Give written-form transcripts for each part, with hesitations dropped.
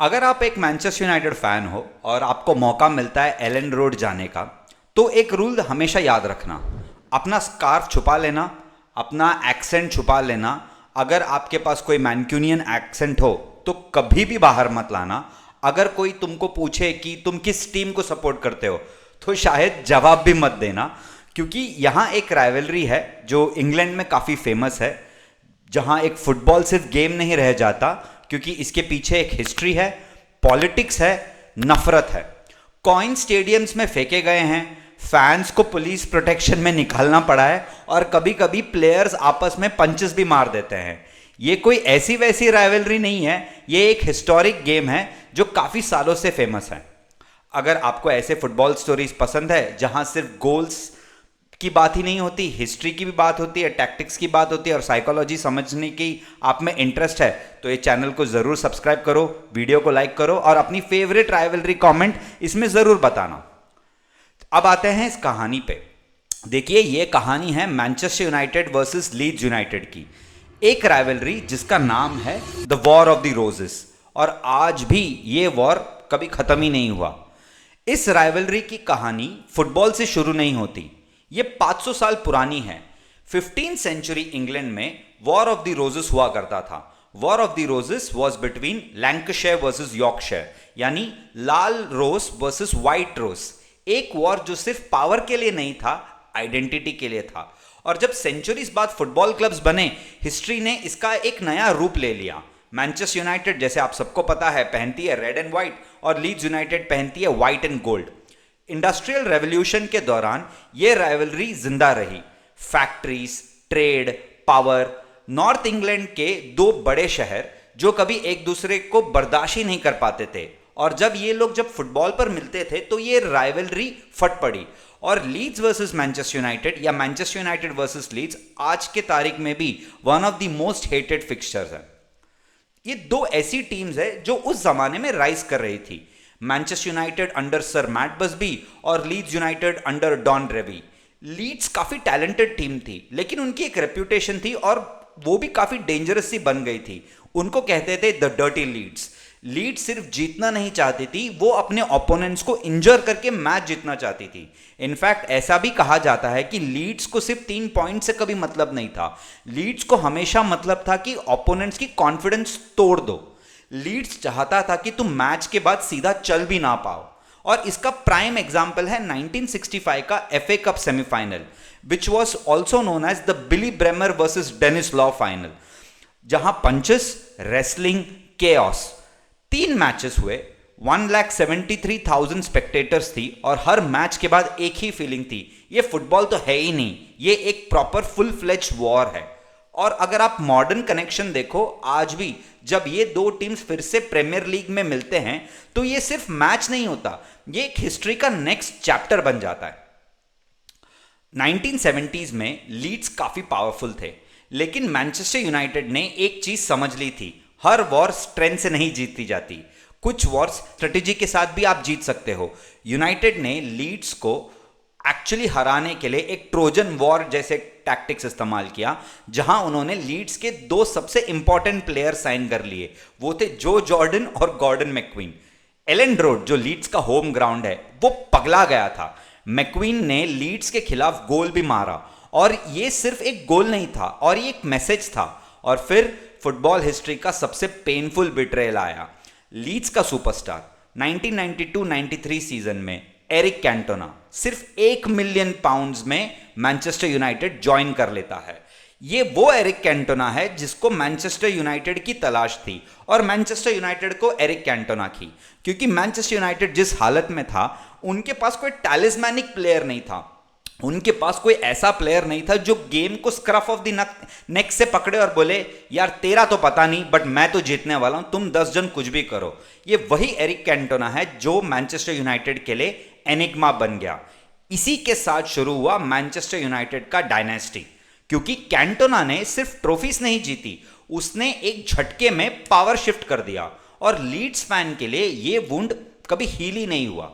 अगर आप एक मैनचेस्टर यूनाइटेड फैन हो और आपको मौका मिलता है एलन रोड जाने का, तो एक रूल हमेशा याद रखना। अपना स्कार्फ छुपा लेना, अपना एक्सेंट छुपा लेना। अगर आपके पास कोई मैनक्यूनियन एक्सेंट हो तो कभी भी बाहर मत लाना। अगर कोई तुमको पूछे कि तुम किस टीम को सपोर्ट करते हो, तो शायद जवाब भी मत देना, क्योंकि यहाँ एक राइवलरी है जो इंग्लैंड में काफ़ी फेमस है, जहां एक फुटबॉल सिर्फ गेम नहीं रह जाता, क्योंकि इसके पीछे एक हिस्ट्री है, पॉलिटिक्स है, नफरत है। कॉइन स्टेडियम्स में फेंके गए हैं, फैंस को पुलिस प्रोटेक्शन में निकालना पड़ा है, और कभी कभी प्लेयर्स आपस में पंचेस भी मार देते हैं। ये कोई ऐसी वैसी राइवलरी नहीं है, ये एक हिस्टोरिक गेम है जो काफ़ी सालों से फेमस है। अगर आपको ऐसे फुटबॉल स्टोरीज पसंद है जहां सिर्फ गोल्स की बात ही नहीं होती, हिस्ट्री की भी बात होती है, टैक्टिक्स की बात होती है और साइकोलॉजी समझने की आप में इंटरेस्ट है, तो ये चैनल को ज़रूर सब्सक्राइब करो, वीडियो को लाइक करो और अपनी फेवरेट राइवलरी कमेंट इसमें ज़रूर बताना। अब आते हैं इस कहानी पे। देखिए, ये कहानी है Manchester United versus Leeds United की, एक राइवलरी जिसका नाम है the War of the Roses, और आज भी ये वॉर कभी ख़त्म ही नहीं हुआ। इस राइवलरी की कहानी फुटबॉल से शुरू नहीं होती, ये 500 साल पुरानी है। 15th सेंचुरी इंग्लैंड में वॉर ऑफ द रोजेस हुआ करता था। War of the roses was between Lancashire versus Yorkshire, यानी लाल रोज वर्सेस व्हाइट रोज। एक वॉर जो सिर्फ पावर के लिए नहीं था, आइडेंटिटी के लिए था। और जब सेंचुरीज बाद फुटबॉल क्लब्स बने, हिस्ट्री ने इसका एक नया रूप ले लिया। मैनचेस्टर यूनाइटेड, जैसे आप सबको पता है, पहनती है रेड एंड व्हाइट, और लीड्स यूनाइटेड पहनती है white and gold. Industrial revolution के दौरान यह राइवलरी जिंदा रही। Factories, trade, power, north England के दो बड़े शहर जो कभी एक दूसरे को बर्दाश्त ही नहीं कर पाते थे, और जब ये लोग जब फुटबॉल पर मिलते थे तो ये राइवलरी फट पड़ी। और लीड्स वर्सेस मैनचेस्टर यूनाइटेड या मैनचेस्टर यूनाइटेड वर्सेस लीड्स आज के तारीख में भी one of the most hated fixtures है। ये दो ऐसी टीम्स है जो उस जमाने में राइज कर रही थी। Manchester United under sir Matt Busby और Leeds United under Don Revie. Leeds काफी टैलेंटेड टीम थी, लेकिन उनकी एक रेप्यूटेशन थी और वो भी काफी डेंजरस सी बन गई थी। उनको कहते थे द डर्टी लीड्स। लीड्स सिर्फ जीतना नहीं चाहती थी, वो अपने ओपोनेंट्स को इंजर करके मैच जीतना चाहती थी। इनफैक्ट ऐसा भी कहा जाता है कि लीड्स को सिर्फ 3 पॉइंट से कभी मतलब नहीं था। लीड्स को हमेशा मतलब था कि ओपोनेंट्स की कॉन्फिडेंस तोड़ दो। लीड्स चाहता था कि तुम मैच के बाद सीधा चल भी ना पाओ, और इसका प्राइम एग्जाम्पल है 1965 का FA Cup semifinal, which was also known as the Billy Bremner versus Denis Law final, जहां पंचेस, रेसलिंग, केओस, 3 मैचेस हुए। 1,73,000 स्पेक्टेटर्स थी, और हर मैच के बाद एक ही फीलिंग थी, ये फुटबॉल तो है ही नहीं, ये एक प्रॉपर फुल फ्लेज वॉर है। और अगर आप मॉडर्न कनेक्शन देखो, आज भी जब ये दो टीम्स फिर से प्रीमियर लीग में मिलते हैं, तो ये सिर्फ मैच नहीं होता, ये एक हिस्ट्री का नेक्स्ट चैप्टर बन जाता है। 1970s में लीड्स काफी पावरफुल थे, लेकिन मैनचेस्टर यूनाइटेड ने एक चीज समझ ली थी, हर वॉर स्ट्रेंथ से नहीं जीती जाती, कुछ वॉर स्ट्रेटेजी के साथ भी आप जीत सकते हो। यूनाइटेड ने लीड्स को एक्चुअली हराने के लिए एक ट्रोजन वॉर जैसे टैक्टिक्स इस्तेमाल किया, जहां उन्होंने लीड्स के 2 सबसे इंपॉर्टेंट प्लेयर साइन कर लिए। वो थे जो जॉर्डन और गॉर्डन मैक्वीन। एलन रोड, जो लीड्स का होम ग्राउंड है, वो पगला गया था। मैक्वीन ने लीड्स के खिलाफ गोल भी मारा, और ये सिर्फ एक गोल नहीं था, और ये एक मैसेज था। और फिर फुटबॉल हिस्ट्री का सबसे पेनफुल बिट्रेयल आया। लीड्स का सुपरस्टार 1992-93 सीजन में एरिक कैंटोना सिर्फ 1 मिलियन पाउंड्स में मैनचेस्टर यूनाइटेड ज्वाइन कर लेता है। ये वो एरिक कैंटोना है जिसको मैनचेस्टर यूनाइटेड की तलाश थी, और मैनचेस्टर यूनाइटेड को एरिक कैंटोना की, क्योंकि मैनचेस्टर यूनाइटेड जिस हालत में था, उनके पास कोई टैलिस्मैनिक प्लेयर नहीं था। उनके पास कोई ऐसा प्लेयर नहीं था जो गेम को स्क्रफ ऑफ द नेक से पकड़े और बोले, यार तेरा तो पता नहीं, बट मैं तो जीतने वाला हूं, तुम 10 जन कुछ भी करो। ये वही एरिक कैंटोना है जो मैनचेस्टर यूनाइटेड के लिए एनिग्मा बन गया। इसी के साथ शुरू हुआ मैनचेस्टर यूनाइटेड का डायनेस्टी, क्योंकि कैंटोना ने सिर्फ ट्रॉफीज नहीं जीती, उसने एक झटके में पावर शिफ्ट कर दिया, और लीड्स फैन के लिए यह वुंड कभी हील ही नहीं हुआ।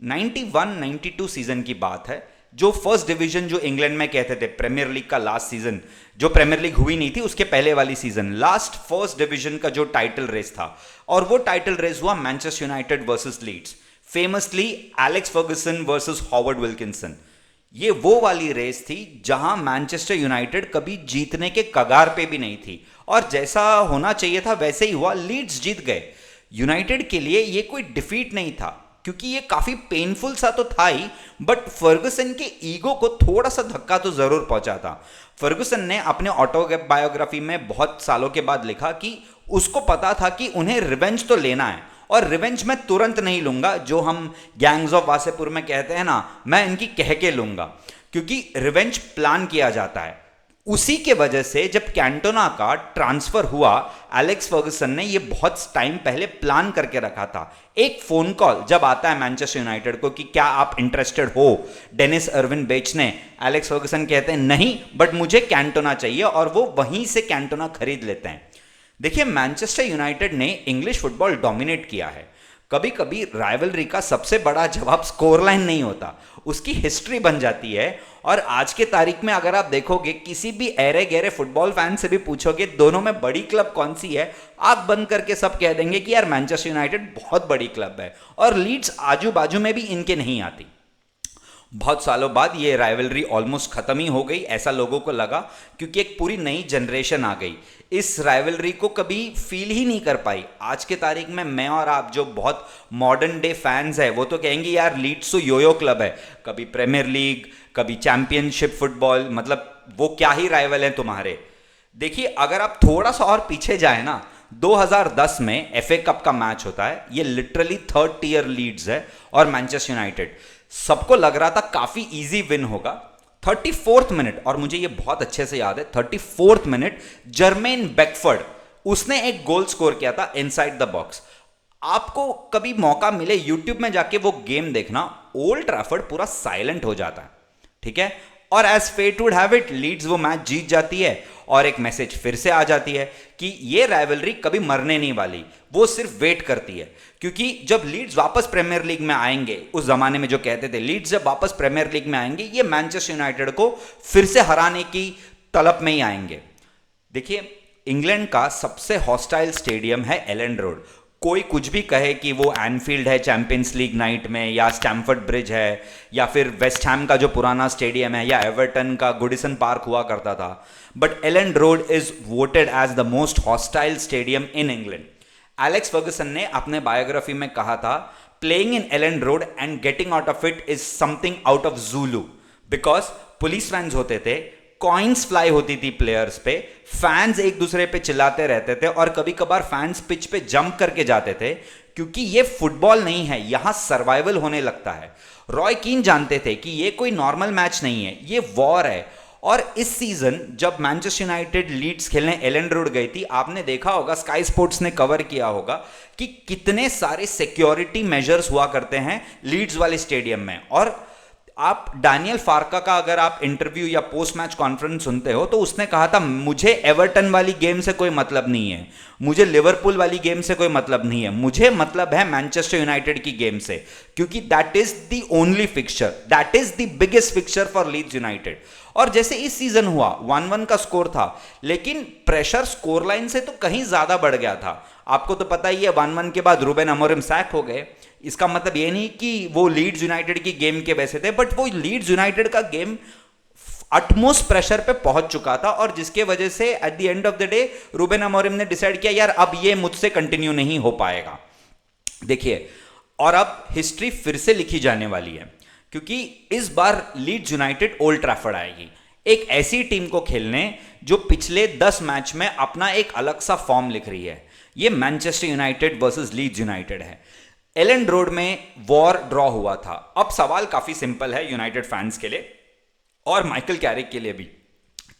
91-92 सीजन की बात है। जो फर्स्ट डिवीजन जो इंग्लैंड में कहते थे, प्रीमियर लीग का लास्ट सीजन, जो प्रीमियर लीग हुई नहीं थी उसके पहले वाली सीजन, लास्ट फर्स्ट डिवीजन का जो टाइटल रेस था, और वो टाइटल रेस हुआ Manchester United versus Leeds, famously Alex Ferguson versus Howard Wilkinson. ये वो वाली रेस थी जहां मैनचेस्टर यूनाइटेड कभी जीतने के कगार पे भी नहीं थी, और जैसा होना चाहिए था वैसे ही हुआ, लीड्स जीत गए। यूनाइटेड के लिए ये कोई डिफीट नहीं था, क्योंकि ये काफी पेनफुल सा तो था ही, बट फर्गुसन के ईगो को थोड़ा सा धक्का तो जरूर पहुंचा था। फर्गुसन ने अपने ऑटोबायोग्राफी में बहुत सालों के बाद लिखा कि उसको पता था कि उन्हें रिवेंज तो लेना है, और रिवेंज मैं तुरंत नहीं लूंगा, जो हम गैंग्स ऑफ वासेपुर में कहते हैं ना, मैं इनकी कह के लूंगा, क्योंकि रिवेंज प्लान किया जाता है। उसी के वजह से जब कैंटोना का ट्रांसफर हुआ, एलेक्स फर्गुसन ने ये बहुत टाइम पहले प्लान करके रखा था। एक फोन कॉल जब आता है मैनचेस्टर यूनाइटेड को कि क्या आप इंटरेस्टेड हो डेनिस अर्विन बेचने, एलेक्स फर्गुसन कहते हैं नहीं, बट मुझे कैंटोना चाहिए, और वो वहीं से कैंटोना खरीद लेते हैं। देखिए, मैनचेस्टर यूनाइटेड ने इंग्लिश फुटबॉल डोमिनेट किया है। कभी कभी राइवलरी का सबसे बड़ा जवाब स्कोर लाइन नहीं होता, उसकी हिस्ट्री बन जाती है। और आज के तारीख में अगर आप देखोगे, किसी भी ऐरे गहरे फुटबॉल फैन से भी पूछोगे दोनों में बड़ी क्लब कौन सी है, आंख बंद करके सब कह देंगे कि यार मैनचेस्टर यूनाइटेड बहुत बड़ी क्लब है, और लीड्स आजू बाजू में भी इनके नहीं आती। बहुत सालों बाद ये राइवलरी ऑलमोस्ट खत्म ही हो गई, ऐसा लोगों को लगा, क्योंकि एक पूरी नई जनरेशन आ गई, इस राइवलरी को कभी फील ही नहीं कर पाई। आज के तारीख में मैं और आप जो बहुत मॉडर्न डे फैंस है, वो तो कहेंगे यार लीड्स तो योयो क्लब है, कभी प्रीमियर लीग, कभी चैंपियनशिप फुटबॉल, मतलब वो क्या ही राइवल हैं तुम्हारे। देखिए, अगर आप थोड़ा सा और पीछे जाए ना, 2010 में एफए कप का मैच होता है, ये लिटरली थर्ड टियर लीड्स है और मैनचेस्टर यूनाइटेड, सबको लग रहा था काफी इजी विन होगा। 34th मिनट, और मुझे ये बहुत अच्छे से याद है, 34th मिनट जर्मेन बेकफर्ड, उसने एक गोल स्कोर किया था इनसाइड द बॉक्स। आपको कभी मौका मिले यूट्यूब में जाके वो गेम देखना, ओल्ड ट्रैफर्ड पूरा साइलेंट हो जाता है, ठीक है। और as fate would have it, Leeds वो मैच जीत जाती है, और एक मैसेज फिर से आ जाती है कि ये राइवलरी कभी मरने नहीं वाली, वो सिर्फ वेट करती है। क्योंकि जब लीड्स वापस प्रीमियर लीग में आएंगे, उस जमाने में जो कहते थे लीड्स जब वापस प्रीमियर लीग में आएंगे, ये मैनचेस्टर यूनाइटेड को फिर से हराने की तलब में ही आएंगे। देखिए, इंग्लैंड का सबसे हॉस्टाइल स्टेडियम है एलेंड रोड। कोई कुछ भी कहे कि वो एनफील्ड है चैंपियंस लीग नाइट में, या स्टैमफर्ड ब्रिज है, या फिर वेस्ट हैम का जो पुराना स्टेडियम है, या एवर्टन का गुडिसन पार्क हुआ करता था, but Elland Road is voted as the most hostile stadium in England. Alex Ferguson ने अपने बायोग्राफी में कहा था, playing in Elland Road and getting out of it is something out of Zulu, because police vans होते थे, coins fly होती थी players पे, फैंस एक दूसरे पे चिल्लाते रहते थे, और कभी कभार फैंस पिच पे जंप करके जाते थे, क्योंकि ये फुटबॉल नहीं है, यहां सर्वाइवल होने लगता है। रॉय कीन जानते थे कि ये कोई नॉर्मल मैच नहीं है, ये वॉर है। और इस सीजन जब मैनचेस्टर यूनाइटेड लीड्स खेलने एलेंड रोड गई थी, आपने देखा होगा, स्काई स्पोर्ट्स ने कवर किया होगा कि कितने सारे सिक्योरिटी मेजर्स हुआ करते हैं लीड्स वाले स्टेडियम में। और आप डैनियल फार्का का अगर आप इंटरव्यू या पोस्ट मैच कॉन्फ्रेंस सुनते हो, तो उसने कहा था, मुझे एवर्टन वाली गेम से कोई मतलब नहीं है, मुझे लिवरपूल वाली गेम से कोई मतलब नहीं है, मुझे मतलब है मैनचेस्टर यूनाइटेड की गेम से, क्योंकि that is the only fixture, that is the biggest fixture for Leeds United. और जैसे इस सीजन हुआ, 1-1 का स्कोर था, लेकिन प्रेशर स्कोर लाइन से तो कहीं ज्यादा बढ़ गया था। आपको तो पता ही है, 1-1 के बाद रूबेन अमोरिम सैक हो गए। इसका मतलब ये नहीं कि वो लीड्स यूनाइटेड की गेम के वैसे थे, बट वो लीड्स यूनाइटेड का गेम अटमोस्ट प्रेशर पे पहुंच चुका था, और जिसके वजह से at the end of the day Ruben Amorim ने डिसाइड किया, यार अब ये मुझसे कंटिन्यू नहीं हो पाएगा। देखिए, और अब हिस्ट्री फिर से लिखी जाने वाली है, क्योंकि इस बार लीड्स यूनाइटेड ओल्ड ट्रैफर्ड आएगी, एक ऐसी टीम को खेलने जो पिछले 10 मैच में अपना एक अलग सा फॉर्म लिख रही है। ये Manchester United versus Leeds United है। एलेंड रोड में वॉर ड्रॉ हुआ था। अब सवाल काफी सिंपल है यूनाइटेड फैंस के लिए और माइकल कैरिक के लिए भी,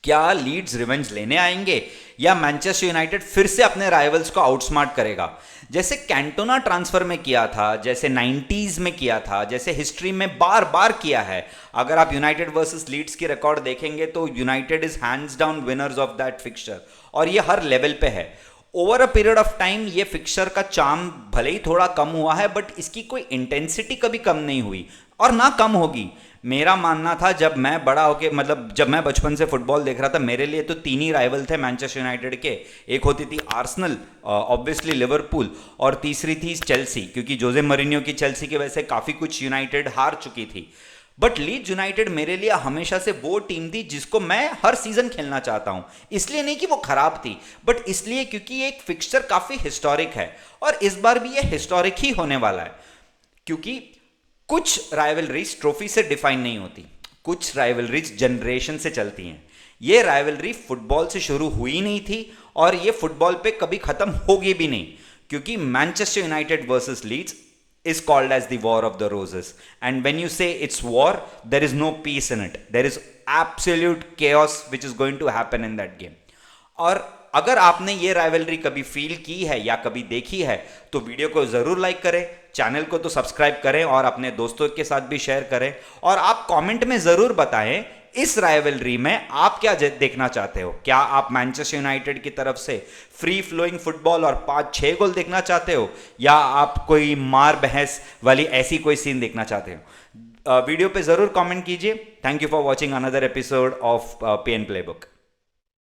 क्या लीड्स रिवेंज लेने आएंगे, या मैनचेस्टर यूनाइटेड फिर से अपने राइवल्स को आउटस्मार्ट करेगा, जैसे कैंटोना ट्रांसफर में किया था, जैसे 90s में किया था, जैसे हिस्ट्री में बार बार किया है। अगर आप यूनाइटेड वर्सेस लीड्स की रिकॉर्ड देखेंगे तो United is hands down winners of that fixture, और ये हर लेवल पे है। Over a period of time ये फिक्सचर का चार्म भले ही थोड़ा कम हुआ है, बट इसकी कोई इंटेंसिटी कभी कम नहीं हुई और ना कम होगी। मेरा मानना था जब मैं बड़ा होके, मतलब जब मैं बचपन से फुटबॉल देख रहा था, मेरे लिए तो तीन ही राइवल थे मैनचेस्टर यूनाइटेड के। एक होती थी आर्सेनल, ऑब्वियसली लिवरपूल, और तीसरी थी चेल्सी, क्योंकि जोजे मरीनियो की चेल्सी की वजह से काफ़ी कुछ यूनाइटेड हार चुकी थी। बट लीड्स यूनाइटेड मेरे लिए हमेशा से वो टीम थी जिसको मैं हर सीजन खेलना चाहता हूं। इसलिए नहीं कि वो खराब थी, बट इसलिए क्योंकि एक फिक्सचर काफ़ी हिस्टोरिक है, और इस बार भी ये हिस्टोरिक ही होने वाला है। क्योंकि कुछ राइवलरीज ट्रॉफी से डिफाइन नहीं होती, कुछ राइवलरीज जनरेशन से चलती हैं। ये राइवलरी फुटबॉल से शुरू हुई नहीं थी, और ये फुटबॉल पे कभी खत्म होगी भी नहीं, क्योंकि Manchester United versus Leeds is called as the war of the roses, and when you say it's war, there is no peace in it. There is absolute chaos which is going to happen in that game. और अगर आपने ये rivalry कभी feel की है या कभी देखी है, तो वीडियो को जरूर लाइक करें, चैनल को तो सब्सक्राइब करें, और अपने दोस्तों के साथ भी शेयर करें। और आप कमेंट में जरूर बताएं इस राइवलरी में आप क्या देखना चाहते हो। क्या आप मैनचेस्टर यूनाइटेड की तरफ से फ्री फ्लोइंग फुटबॉल और 5-6 गोल देखना चाहते हो, या आप कोई मार बहस वाली ऐसी कोई सीन देखना चाहते हो। वीडियो पे जरूर कमेंट कीजिए। Thank you for watching another episode of PN playbook.